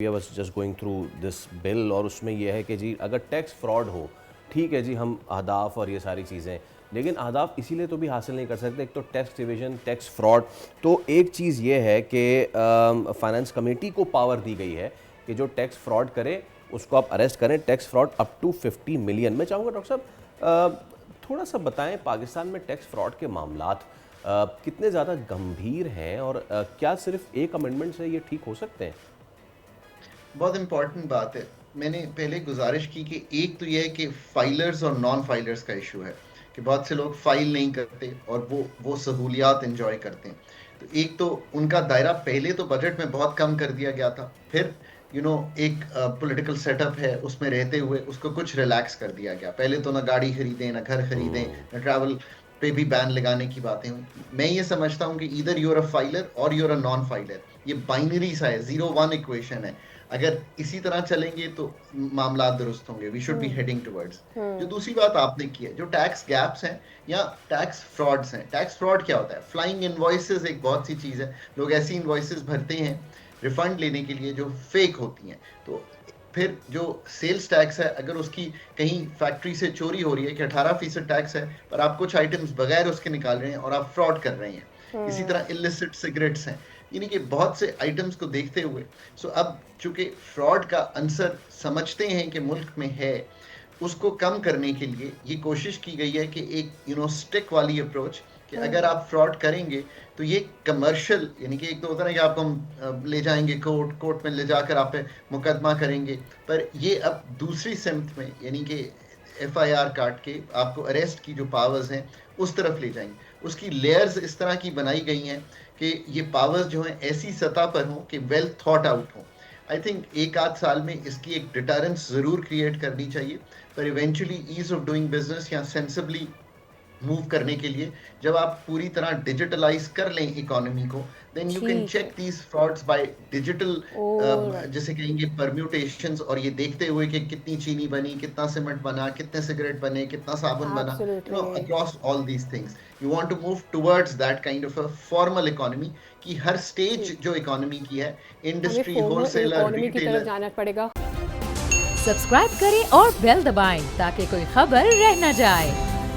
We was just going through this bill और उसमें यह है कि जी अगर टैक्स फ्रॉड हो, ठीक है जी, हम अहदाफ और ये सारी चीज़ें, लेकिन अहदाफ इसीलिए तो भी हासिल नहीं कर सकते। एक तो टैक्स डिवीजन, टैक्स फ्रॉड। तो एक चीज़ ये है कि फाइनेंस कमेटी को पावर दी गई है कि जो टैक्स फ्रॉड करे उसको आप अरेस्ट करें, tax fraud up to 50 million. मैं चाहूँगा डॉक्टर साहब थोड़ा सा बताएं पाकिस्तान में टैक्स फ्रॉड के मामलात कितने ज़्यादा गंभीर हैं और क्या सिर्फ एक अमेंडमेंट से ये ठीक हो सकते हैं? बहुत इंपॉर्टेंट बात है। मैंने पहले गुजारिश की कि एक तो यह है कि फाइलर्स और नॉन फाइलर्स का इशू है कि बहुत से लोग फाइल नहीं करते और वो सहूलियात एंजॉय करते हैं। तो एक तो उनका दायरा पहले तो बजट में बहुत कम कर दिया गया था, फिर एक पॉलिटिकल सेटअप है उसमें रहते हुए उसको कुछ रिलैक्स कर दिया गया। पहले तो ना गाड़ी खरीदें, ना घर खरीदें, ना ट्रैवल पे भी बैन लगाने की बातें हुई। मैं ये समझता हूँ कि ईदर यूर अ फाइलर और यूर अ नॉन फाइलर। ये बाइनरी सा है, 0-1 इक्वेशन है। अगर इसी तरह चलेंगे तो मामला दुरुस्त होंगे। We should be heading towards. जो दूसरी बात आपने की है, जो टैक्स गैप्स हैं या टैक्स फ्रॉड्स हैं। टैक्स फ्रॉड क्या होता है? फ्लाइंग इनवॉइसेस एक बहुत सी चीज है। लोग ऐसी इनवॉइसेस भरते हैं रिफंड लेने के लिए जो फेक होती हैं। तो फिर जो सेल्स टैक्स है, अगर उसकी कहीं फैक्ट्री से चोरी हो रही है कि 18% टैक्स है, पर आप कुछ आइटम्स बगैर उसके निकाल रहे हैं और आप फ्रॉड कर रहे हैं। इसी तरह इलिसिट सिगरेट्स हैं। यानी कि बहुत से आइटम्स को देखते हुए अब चूंकि फ्रॉड का आंसर समझते हैं कि मुल्क में है, उसको कम करने के लिए ये कोशिश की गई है कि एक स्टिक वाली अप्रोच कि अगर आप फ्रॉड करेंगे तो ये कमर्शियल, यानी कि एक तो होता है कि आपको हम ले जाएंगे कोर्ट में ले जाकर आप पे मुकदमा करेंगे, पर ये अब दूसरी सिमत में यानी कि FIR काट के आपको अरेस्ट की जो पावर्स हैं उस तरफ ले जाएंगे। उसकी लेयर्स इस तरह की बनाई गई हैं कि ये पावर्स जो हैं ऐसी सतह पर हों कि वेल थॉट आउट हों। आई थिंक एक आध साल में इसकी एक डिटरेंस जरूर क्रिएट करनी चाहिए, पर eventually ease of doing business या सेंसिबली मूव करने के लिए जब आप पूरी तरह डिजिटलाइज कर लें इकोनॉमी को, देन यू कैन ठीक है। Check these frauds by digital, alright. जैसे कहेंगे परम्यूटेशंस, और ये देखते हुए कि कितनी चीनी बनी, कितना सीमेंट बना, कितने सिगरेट बने, कितना साबुन बना, absolutely. Across all these things. You want to move towards that kind of a formal economy कि हर स्टेज ठीक। जो इकोनॉमी की है, हमें इंडस्ट्री, फॉर्मल होलसेलर, इकोनॉमी की तरफ रिटेलर। जाना पड़ेगा। सब्सक्राइब करें और बेल दबाएं ताकि कोई खबर रह न जाए।